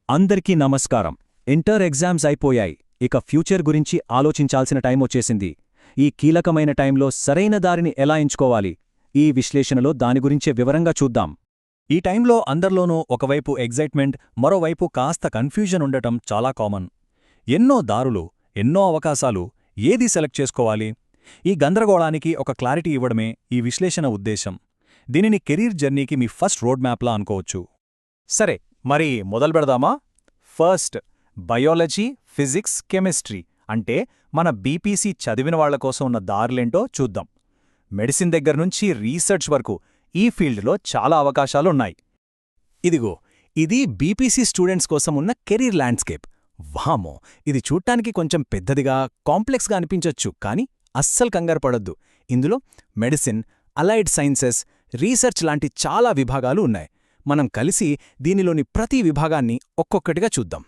అందరికీ నమస్కారం. Inter exams అయిపోయాయి. ఇక ఫ్యూచర్ గురించి ఆలోచించాల్సిన టైం వచ్చేసింది. ఈ కీలకమైన టైంలో సరైన దారిని ఎలా ఎంచుకోవాలి? ఈ విశ్లేషణలో దాని గురించే వివరంగా చూద్దాం. ఈ టైంలో అందర్లోనూ ఒకవైపు ఎగ్జైట్మెంట్, మరోవైపు కాస్త కన్ఫ్యూజన్ ఉండటం చాలా కామన్. ఎన్నో దారులు, ఎన్నో అవకాశాలు, ఏది సెలెక్ట్ చేసుకోవాలి? ఈ గందరగోళానికి ఒక క్లారిటీ ఇవ్వడమే ఈ విశ్లేషణ ఉద్దేశం. దీనిని కెరీర్ జర్నీకి మీ ఫస్ట్ రోడ్ మ్యాప్లా అనుకోవచ్చు. సరే, మరి మొదలుపెడదామా? ఫస్ట్, బయాలజీ, ఫిజిక్స్, కెమిస్ట్రీ అంటే మన బీపీసీ చదివిన వాళ్ల కోసం ఉన్న దారులేంటో చూద్దాం. మెడిసిన్ దగ్గర్నుంచి రీసెర్చ్ వరకు ఈ ఫీల్డ్లో చాలా అవకాశాలున్నాయి. ఇదిగో, ఇది బీపీసీ స్టూడెంట్స్ కోసం ఉన్న కెరీర్ ల్యాండ్స్కేప్. వామో, ఇది చూడ్డానికి కొంచెం పెద్దదిగా, కాంప్లెక్స్గా అనిపించొచ్చు, కానీ అస్సలు కంగారుపడొద్దు. ఇందులో మెడిసిన్, అలైడ్ సైన్సెస్, రీసెర్చ్ లాంటి చాలా విభాగాలు ఉన్నాయి. మనం కలిసి దీనిలోని ప్రతి విభాగాన్ని ఒక్కొక్కటిగా చూద్దాం.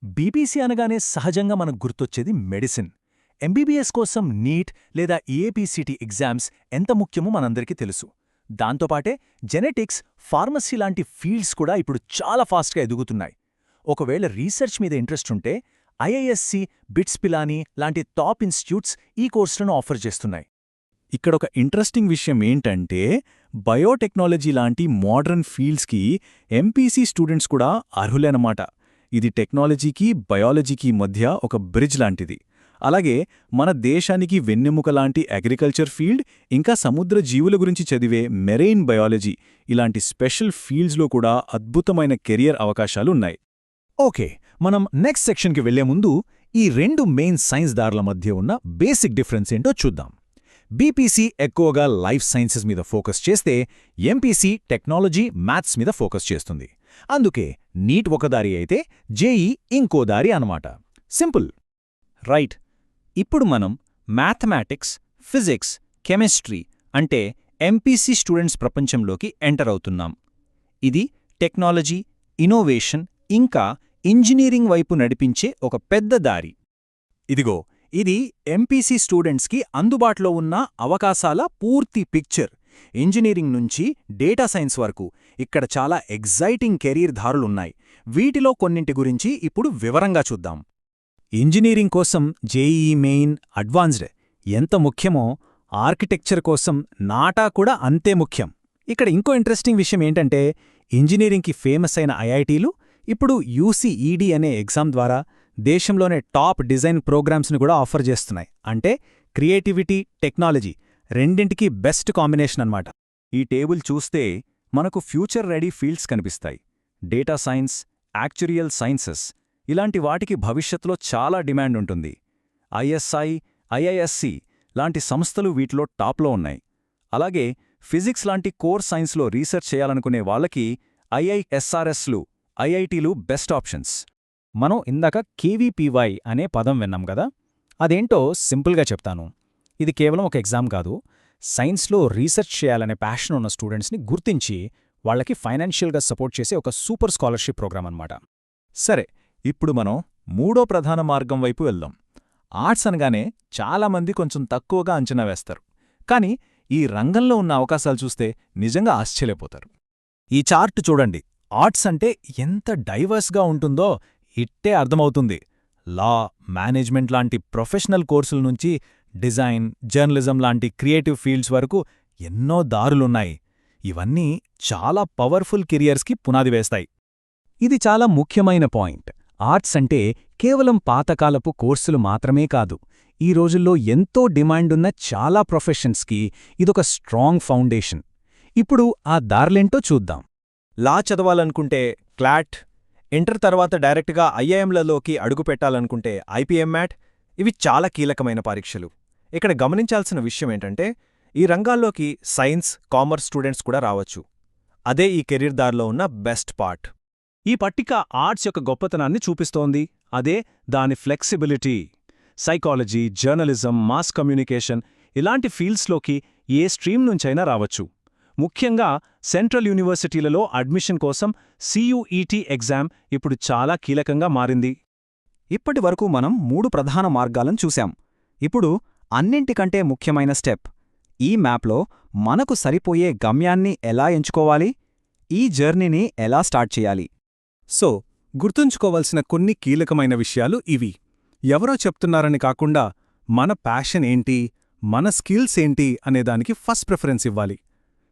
బీపీసీ అనగానే సహజంగా మనకు గుర్తొచ్చేది మెడిసిన్. ఎంబీబీఎస్ కోసం నీట్ లేదా ఏపీసీటీ ఎగ్జామ్స్ ఎంత ముఖ్యమో మనందరికీ తెలుసు. దాంతోపాటే జెనెటిక్స్, ఫార్మసీ లాంటి ఫీల్డ్స్ కూడా ఇప్పుడు చాలా ఫాస్ట్గా ఎదుగుతున్నాయి. ఒకవేళ రీసెర్చ్ మీద ఇంట్రెస్ట్ ఉంటే ఐఐఎస్సి, బిట్స్ పిలానీ లాంటి టాప్ ఇన్స్టిట్యూట్స్ ఈ కోర్సులను ఆఫర్ చేస్తున్నాయి. ఇక్కడొక ఇంట్రెస్టింగ్ విషయం ఏంటంటే, బయోటెక్నాలజీ లాంటి మోడర్న్ ఫీల్డ్స్కి ఎంపీసీ స్టూడెంట్స్ కూడా అర్హులేనమాట. ఇది టెక్నాలజీకి, బయాలజీకి మధ్య ఒక బ్రిడ్జ్ లాంటిది. అలాగే మన దేశానికి వెన్నెముక లాంటి అగ్రికల్చర్ ఫీల్డ్, ఇంకా సముద్ర జీవుల గురించి చదివే మెరైన్ బయాలజీ ఇలాంటి స్పెషల్ ఫీల్డ్స్లో కూడా అద్భుతమైన కెరియర్ అవకాశాలున్నాయి. ఓకే, మనం నెక్స్ట్ సెక్షన్కి వెళ్లే ముందు ఈ రెండు మెయిన్ సైన్స్ దారుల మధ్య ఉన్న బేసిక్ డిఫరెన్స్ ఏంటో చూద్దాం. బీపీసీ ఎక్కువగా లైఫ్ సైన్సెస్ మీద ఫోకస్ చేస్తే, ఎంపీసీ టెక్నాలజీ, మ్యాథ్స్ మీద ఫోకస్ చేస్తుంది. అందుకే నీట్ ఒక దారి అయితే జేఈ ఇంకో దారి అనమాట. Simple, right? ఇప్పుడు మనం మ్యాథమెటిక్స్, ఫిజిక్స్, కెమిస్ట్రీ అంటే ఎంపీసీ స్టూడెంట్స్ ప్రపంచంలోకి ఎంటర్ అవుతున్నాం. ఇది టెక్నాలజీ, ఇన్నోవేషన్ ఇంకా ఇంజనీరింగ్ వైపు నడిపించే ఒక పెద్ద దారి. ఇదిగో, ఇది ఎంపీసీ స్టూడెంట్స్కి అందుబాటులో ఉన్న అవకాశాల పూర్తి పిక్చర్. ఇంజనీరింగ్ నుంచి డేటా సైన్స్ వరకు ఇక్కడ చాలా ఎగ్జైటింగ్ కెరీర్ దారులున్నాయి. వీటిలో కొన్నింటి గురించి ఇప్పుడు వివరంగా చూద్దాం. ఇంజనీరింగ్ కోసం జేఈఈ మెయిన్, అడ్వాన్స్డ్ ఎంత ముఖ్యమో, ఆర్కిటెక్చర్ కోసం నాటా కూడా అంతే ముఖ్యం. ఇక్కడ ఇంకో ఇంట్రెస్టింగ్ విషయం ఏంటంటే, ఇంజనీరింగ్కి ఫేమస్ అయిన ఐఐటీలు ఇప్పుడు యూసీఈడీ అనే ఎగ్జామ్ ద్వారా దేశంలోనే టాప్ డిజైన్ ప్రోగ్రామ్స్ని కూడా ఆఫర్ చేస్తున్నాయి. అంటే క్రియేటివిటీ, టెక్నాలజీ రెండింటికి బెస్ట్ కాంబినేషన్ అన్నమాట. ఈ టేబుల్ చూస్తే మనకు ఫ్యూచర్ రెడీ ఫీల్డ్స్ కనిపిస్తాయి. డేటా సైన్స్, యాక్చురియల్ సైన్సెస్ ఇలాంటి వాటికి భవిష్యత్తులో చాలా డిమాండ్ ఉంటుంది. ఐఎస్ఐ, ఐఐఎస్సి లాంటి సంస్థలు వీటిలో టాప్లో ఉన్నాయి. అలాగే ఫిజిక్స్ లాంటి కోర్ సైన్స్లో రీసెర్చ్ చేయాలనుకునే వాళ్ళకి ఐఐఎస్ఆర్ఎస్లు, ఐఐటీలు బెస్ట్ ఆప్షన్స్. మనం ఇందాక కేవీపీవై అనే పదం విన్నాం కదా, అదేంటో సింపుల్గా చెప్తాను. ఇది కేవలం ఒక ఎగ్జామ్ కాదు, సైన్స్లో రీసెర్చ్ చేయాలనే ప్యాషన్ ఉన్న స్టూడెంట్స్ని గుర్తించి వాళ్లకి ఫైనాన్షియల్గా సపోర్ట్ చేసే ఒక సూపర్ స్కాలర్షిప్ ప్రోగ్రామ్ అన్నమాట. సరే, ఇప్పుడు మనం మూడో ప్రధాన మార్గం వైపు వెళ్దాం. ఆర్ట్స్ అనగానే చాలామంది కొంచెం తక్కువగా అంచనా వేస్తారు. కానీ ఈ రంగంలో ఉన్న అవకాశాలు చూస్తే నిజంగా ఆశ్చర్యపోతారు. ఈ చార్ట్ చూడండి. ఆర్ట్స్ అంటే ఎంత డైవర్స్గా ఉంటుందో ఇట్టే అర్థమవుతుంది. లా, మేనేజ్మెంట్ లాంటి ప్రొఫెషనల్ కోర్సుల నుంచి డిజైన్, జర్నలిజం లాంటి క్రియేటివ్ ఫీల్డ్స్ వరకు ఎన్నో దారులున్నాయి. ఇవన్నీ చాలా పవర్ఫుల్ కెరియర్స్కి పునాది వేస్తాయి. ఇది చాలా ముఖ్యమైన పాయింట్. ఆర్ట్స్ అంటే కేవలం పాతకాలపు కోర్సులు మాత్రమే కాదు. ఈ రోజుల్లో ఎంతో డిమాండున్న చాలా ప్రొఫెషన్స్కి ఇదొక స్ట్రాంగ్ ఫౌండేషన్. ఇప్పుడు ఆ దారులేంటో చూద్దాం. లా చదవాలనుకుంటే క్లాట్, ఇంటర్ తర్వాత డైరెక్ట్గా ఐఐఎంలలోకి అడుగుపెట్టాలనుకుంటే ఐపీఎం-మ్యాట్, ఇవి చాలా కీలకమైన పరీక్షలు. ఇక్కడ గమనించాల్సిన విషయం ఏంటంటే, ఈ రంగాల్లోకి సైన్స్, కామర్స్ స్టూడెంట్స్ కూడా రావచ్చు. అదే ఈ కెరీర్ దారిలో ఉన్న బెస్ట్ పార్ట్. ఈ పట్టిక ఆర్ట్స్ యొక్క గొప్పతనాన్ని చూపిస్తోంది. అదే దాని flexibility. Psychology, journalism, mass communication ఇలాంటి ఫీల్డ్స్లోకి ఏ స్ట్రీమ్ నుంచైనా రావచ్చు. ముఖ్యంగా సెంట్రల్ యూనివర్సిటీలలో అడ్మిషన్ కోసం సియుఈటీ ఎగ్జామ్ ఇప్పుడు చాలా కీలకంగా మారింది. ఇప్పటివరకు మనం 3 ప్రధాన మార్గాలను చూశాం. ఇప్పుడు అన్నింటికంటే ముఖ్యమైన స్టెప్, ఈ మ్యాప్లో మనకు సరిపోయే గమ్యాన్ని ఎలా ఎంచుకోవాలి, ఈ జర్నీని ఎలా స్టార్ట్ చేయాలి. సో గుర్తుంచుకోవలసిన కొన్ని కీలకమైన విషయాలు ఇవి. ఎవరో చెప్తున్నారని కాకుండా మన ప్యాషన్ ఏంటి, మన స్కిల్స్ ఏంటి అనేదానికి ఫస్ట్ ప్రిఫరెన్స్ ఇవ్వాలి.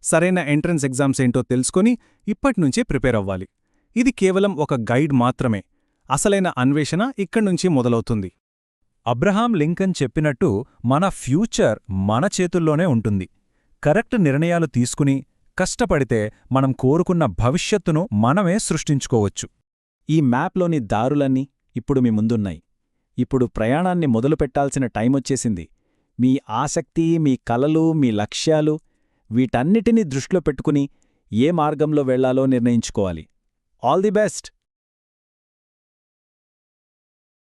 సరైన ఎంట్రన్స్ ఎగ్జామ్స్ ఏంటో తెలుసుకొని ఇప్పట్నుంచే ప్రిపేర్ అవ్వాలి. ఇది కేవలం ఒక గైడ్ మాత్రమే. అసలైన అన్వేషణ ఇక్కడ్నుంచి మొదలవుతుంది. అబ్రహాం లింకన్ చెప్పినట్టు మన ఫ్యూచర్ మన చేతుల్లోనే ఉంటుంది. కరెక్ట్ నిర్ణయాలు తీసుకుని కష్టపడితే మనం కోరుకున్న భవిష్యత్తును మనమే సృష్టించుకోవచ్చు. ఈ మ్యాప్లోని దారులన్నీ ఇప్పుడు మీ ముందున్నాయి. ఇప్పుడు ప్రయాణాన్ని మొదలుపెట్టాల్సిన టైమొచ్చేసింది. మీ ఆసక్తి, మీ కలలు, మీ లక్ష్యాలు వీటన్నిటినీ దృష్టిలో పెట్టుకుని ఏ మార్గంలో వెళ్లాలో నిర్ణయించుకోవాలి. All the best!